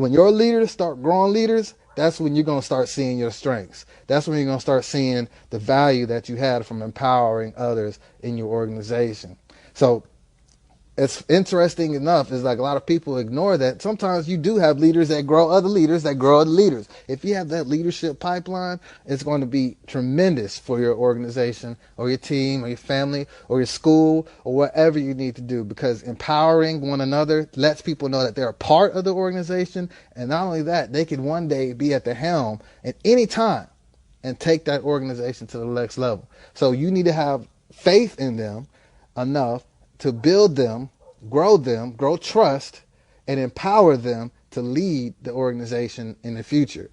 When your leaders start growing leaders, that's when you're going to start seeing your strengths. That's when you're going to start seeing the value that you had from empowering others in your organization. So it's interesting enough is like a lot of people ignore that sometimes you do have leaders that grow other leaders that grow other leaders. If you have that leadership pipeline, it's going to be tremendous for your organization or your team or your family or your school or whatever you need to do, because empowering one another lets people know that they're a part of the organization. And not only that, they can one day be at the helm at any time and take that organization to the next level. So you need to have faith in them enough to build them, grow trust, and empower them to lead the organization in the future.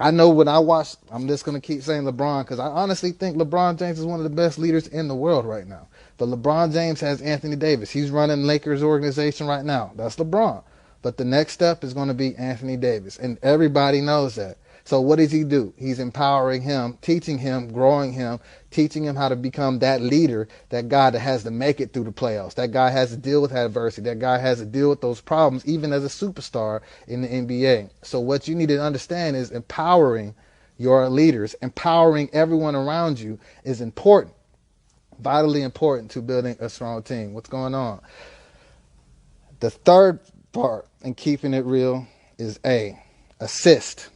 I know when I watch, I'm just going to keep saying LeBron, because I honestly think LeBron James is one of the best leaders in the world right now. But LeBron James has Anthony Davis. He's running Lakers organization right now. That's LeBron. But the next step is going to be Anthony Davis, and everybody knows that. So what does he do? He's empowering him, teaching him, growing him, teaching him how to become that leader, that guy that has to make it through the playoffs. That guy has to deal with adversity. That guy has to deal with those problems, even as a superstar in the NBA. So what you need to understand is empowering your leaders, empowering everyone around you is important, vitally important to building a strong team. What's going on? The third part in keeping it real is assist.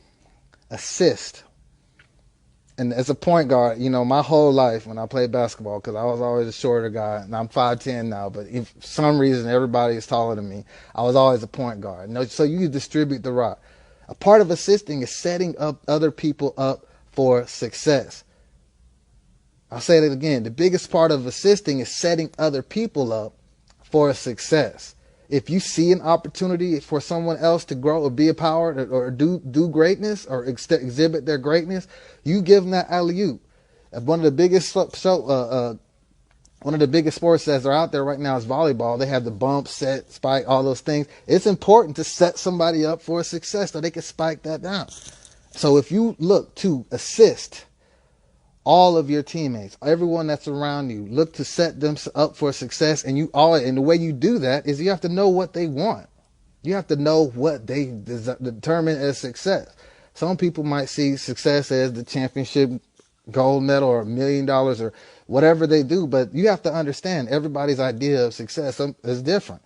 And as a point guard, my whole life when I played basketball, because I was always a shorter guy, and I'm 5'10" now, but if for some reason everybody is taller than me, I was always a point guard. So you distribute the rock. A part of assisting is setting up other people up for success. I'll say that again. The biggest part of assisting is setting other people up for success. If you see an opportunity for someone else to grow or be a power or do greatness or exhibit their greatness, you give them that alley-oop. One of the biggest sports that are out there right now is volleyball. They have the bump, set, spike, all those things. It's important to set somebody up for success so they can spike that down. So if you look to assist all of your teammates, everyone that's around you, look to set them up for success. And the way you do that is you have to know what they want. You have to know what they determine as success. Some people might see success as the championship gold medal or $1 million or whatever they do. But you have to understand everybody's idea of success is different.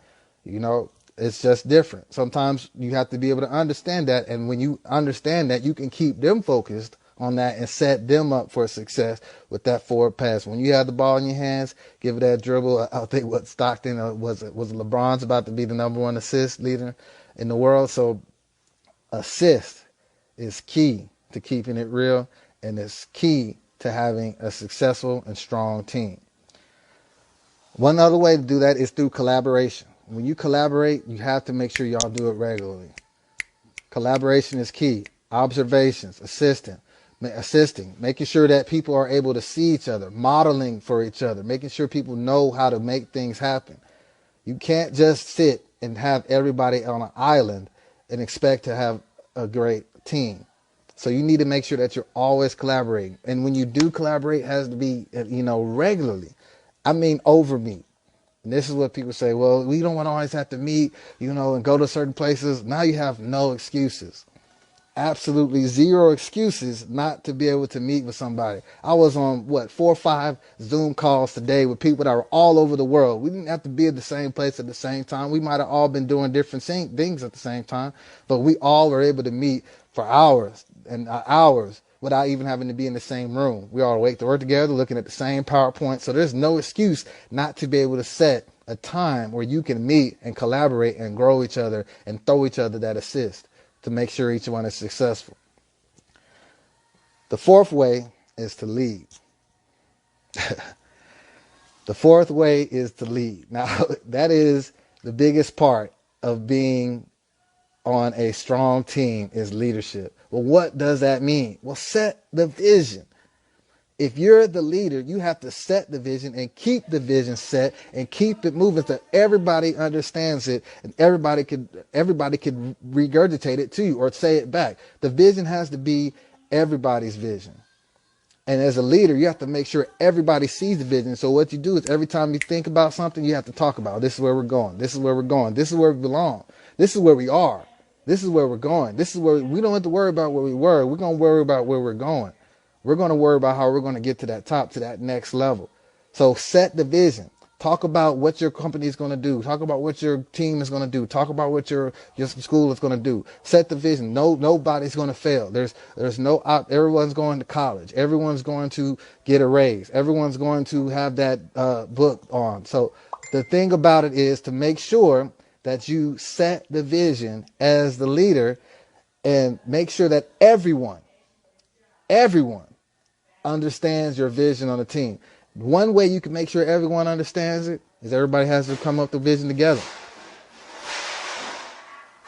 It's just different. Sometimes you have to be able to understand that. And when you understand that, you can keep them focused on that and set them up for success with that forward pass. When you have the ball in your hands, give it that dribble. I think what Stockton was LeBron's about to be the number one assist leader in the world. So assist is key to keeping it real, and it's key to having a successful and strong team. One other way to do that is through collaboration. When you collaborate, you have to make sure y'all do it regularly. Collaboration is key. Observations, assisting, making sure that people are able to see each other, modeling for each other, making sure people know how to make things happen. You can't just sit and have everybody on an island and expect to have a great team. So you need to make sure that you're always collaborating. And when you do collaborate, it has to be, regularly. I mean, over meet. And this is what people say, well, we don't want to always have to meet, and go to certain places. Now you have no excuses. Absolutely zero excuses not to be able to meet with somebody. I was on 4 or 5 Zoom calls today with people that were all over the world. We didn't have to be at the same place at the same time. We might have all been doing different things at the same time, but we all were able to meet for hours and hours without even having to be in the same room. We all work together, looking at the same PowerPoint. So there's no excuse not to be able to set a time where you can meet and collaborate and grow each other and throw each other that assist to make sure each one is successful. The fourth way is to lead. The fourth way is to lead. Now, that is the biggest part of being on a strong team is leadership. Well, what does that mean? Well, set the vision. If you're the leader, you have to set the vision and keep the vision set and keep it moving so everybody understands it and everybody could regurgitate it to you or say it back. The vision has to be everybody's vision. And as a leader, you have to make sure everybody sees the vision. So what you do is every time you think about something, you have to talk about, this is where we're going. This is where we're going. This is where we belong. This is where we are. This is where we're going. This is where we don't have to worry about where we were. We're going to worry about where we're going. We're going to worry about how we're going to get to that top, to that next level. So set the vision. Talk about what your company is going to do. Talk about what your team is going to do. Talk about what your school is going to do. Set the vision. Nobody's going to fail. There's no everyone's going to college. Everyone's going to get a raise. Everyone's going to have that book on. So the thing about it is to make sure that you set the vision as the leader and make sure that everyone understands your vision on the team. One way you can make sure everyone understands it is everybody has to come up with the vision together.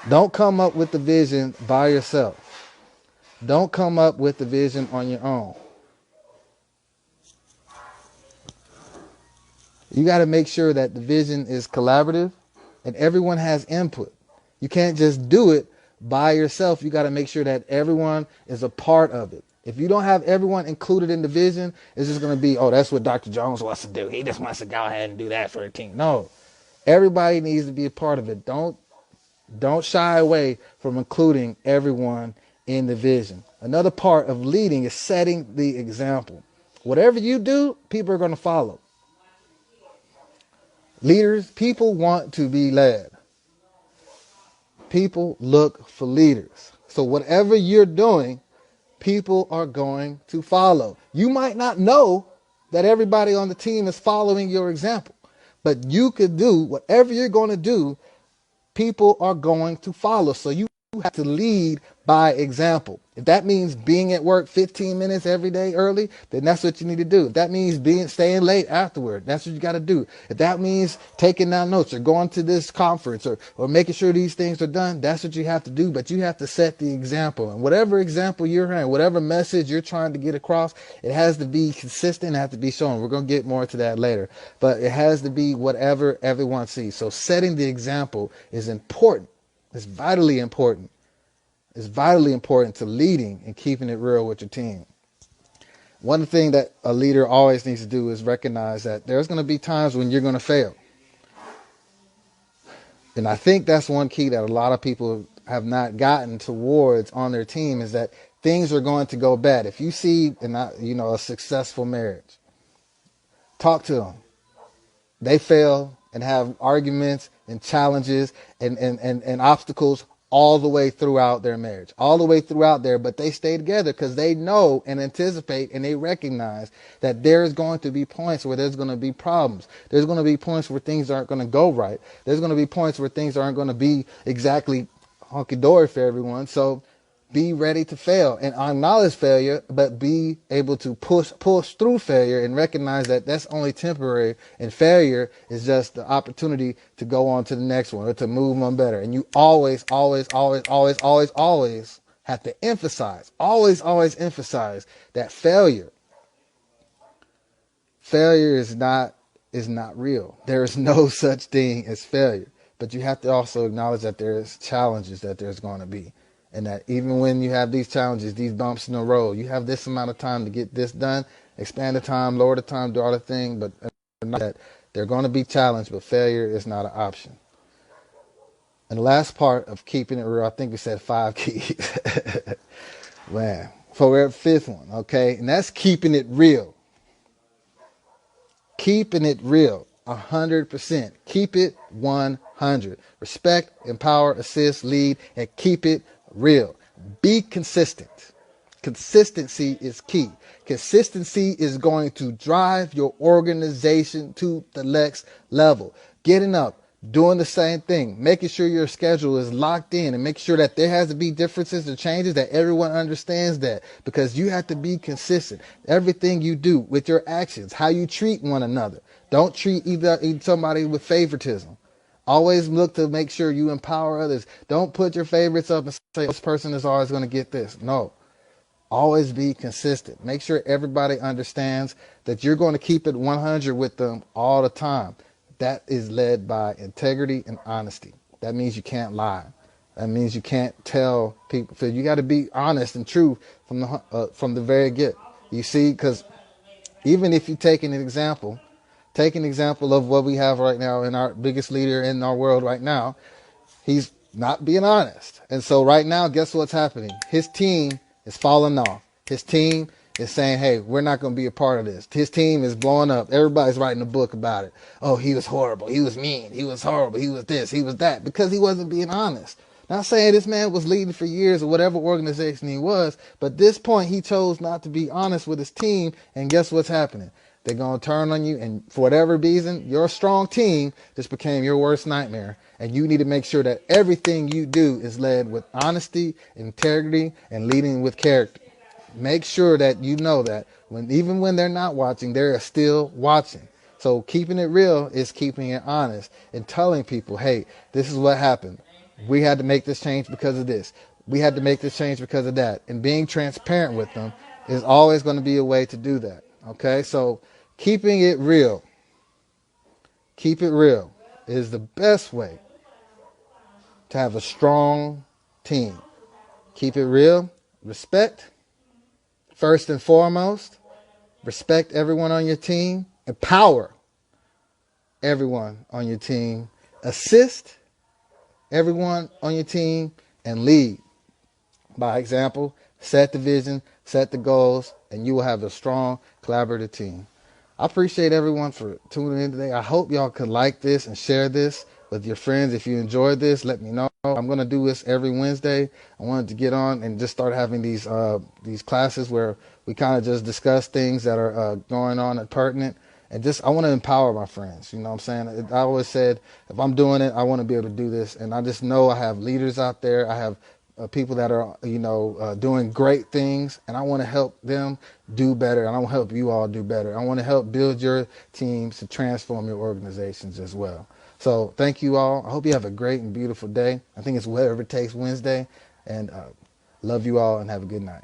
Don't come up with the vision by yourself. Don't come up with the vision on your own. You got to make sure that the vision is collaborative and everyone has input. You can't just do it by yourself. You got to make sure that everyone is a part of it. If you don't have everyone included in the vision, it's just going to be, oh, that's what Dr. Jones wants to do. He just wants to go ahead and do that for the team. No, everybody needs to be a part of it. Don't shy away from including everyone in the vision. Another part of leading is setting the example. Whatever you do, people are going to follow. Leaders, people want to be led. People look for leaders. So whatever you're doing, people are going to follow. You might not know that everybody on the team is following your example, but you could do whatever you're going to do. People are going to follow. So you have to lead by example. If that means being at work 15 minutes every day early, then that's what you need to do. If that means staying late afterward, that's what you got to do. If that means taking down notes or going to this conference or making sure these things are done, that's what you have to do. But you have to set the example. And whatever example you're in, whatever message you're trying to get across, it has to be consistent, it has to be shown. We're going to get more to that later. But it has to be whatever everyone sees. So setting the example is important. It's vitally important. It's vitally important to leading and keeping it real with your team. One thing that a leader always needs to do is recognize that there's going to be times when you're going to fail. And I think that's one key that a lot of people have not gotten towards on their team is that things are going to go bad. If you see a successful marriage, talk to them. They fail and have arguments and challenges and obstacles all the way throughout their marriage, all the way throughout there, but they stay together because they know and anticipate and they recognize that there's going to be points where there's going to be problems. There's going to be points where things aren't going to go right. There's going to be points where things aren't going to be exactly hunky-dory for everyone. So be ready to fail and acknowledge failure, but be able to push through failure and recognize that that's only temporary and failure is just the opportunity to go on to the next one or to move on better. And you always have to emphasize that failure is not real. There is no such thing as failure, but you have to also acknowledge that there's challenges that there's going to be. And that even when you have these challenges, these bumps in the road, you have this amount of time to get this done, expand the time, lower the time, do all the thing, but that they're going to be challenged, but failure is not an option. And the last part of keeping it real, I think we said 5 keys. Man, so we're at 5th one, okay? And that's keeping it real. Keeping it real, 100%. Keep it 100. Respect, empower, assist, lead, and keep it real. Be consistent. Consistency is key. Consistency is going to drive your organization to the next level. Getting up, doing the same thing, making sure your schedule is locked in and make sure that there has to be differences or changes, that everyone understands that, because you have to be consistent. Everything you do with your actions, how you treat one another. Don't treat somebody with favoritism. Always look to make sure you empower others. Don't put your favorites up and say, this person is always going to get this. No. Always be consistent. Make sure everybody understands that you're going to keep it 100 with them all the time. That is led by integrity and honesty. That means you can't lie. That means you can't tell people. So you got to be honest and true from the very get. You see, because even if you take an example of what we have right now in our biggest leader in our world right now, he's not being honest. And so right now, guess what's happening? His team is falling off. His team is saying, hey, we're not going to be a part of this. His team is blowing up. Everybody's writing a book about it. Oh, he was horrible. He was mean. He was horrible. He was this. He was that. Because he wasn't being honest. Not saying this man was leading for years or whatever organization he was, but at this point he chose not to be honest with his team, and guess what's happening? They're going to turn on you, and for whatever reason, your strong team just became your worst nightmare, and you need to make sure that everything you do is led with honesty, integrity, and leading with character. Make sure that you know that even when they're not watching, they're still watching. So keeping it real is keeping it honest and telling people, hey, this is what happened. We had to make this change because of this. We had to make this change because of that. And being transparent with them is always going to be a way to do that. Okay, so keeping it real, keep it real is the best way to have a strong team. Keep it real, respect. First and foremost, respect everyone on your team. Empower everyone on your team. Assist everyone on your team, and lead by example. Set the vision, set the goals, and you will have a strong collaborative team. I appreciate everyone for tuning in today. I hope y'all could like this and share this with your friends. If you enjoyed this, let me know. I'm going to do this every Wednesday. I wanted to get on and just start having these classes where we kind of just discuss things that are going on and pertinent. And just, I want to empower my friends. You know what I'm saying? I always said, if I'm doing it, I want to be able to do this. And I just know I have leaders out there. I have people that are, doing great things. And I want to help them do better. And I want to help you all do better. I want to help build your teams to transform your organizations as well. So thank you all. I hope you have a great and beautiful day. I think it's Whatever It Takes Wednesday. And love you all and have a good night.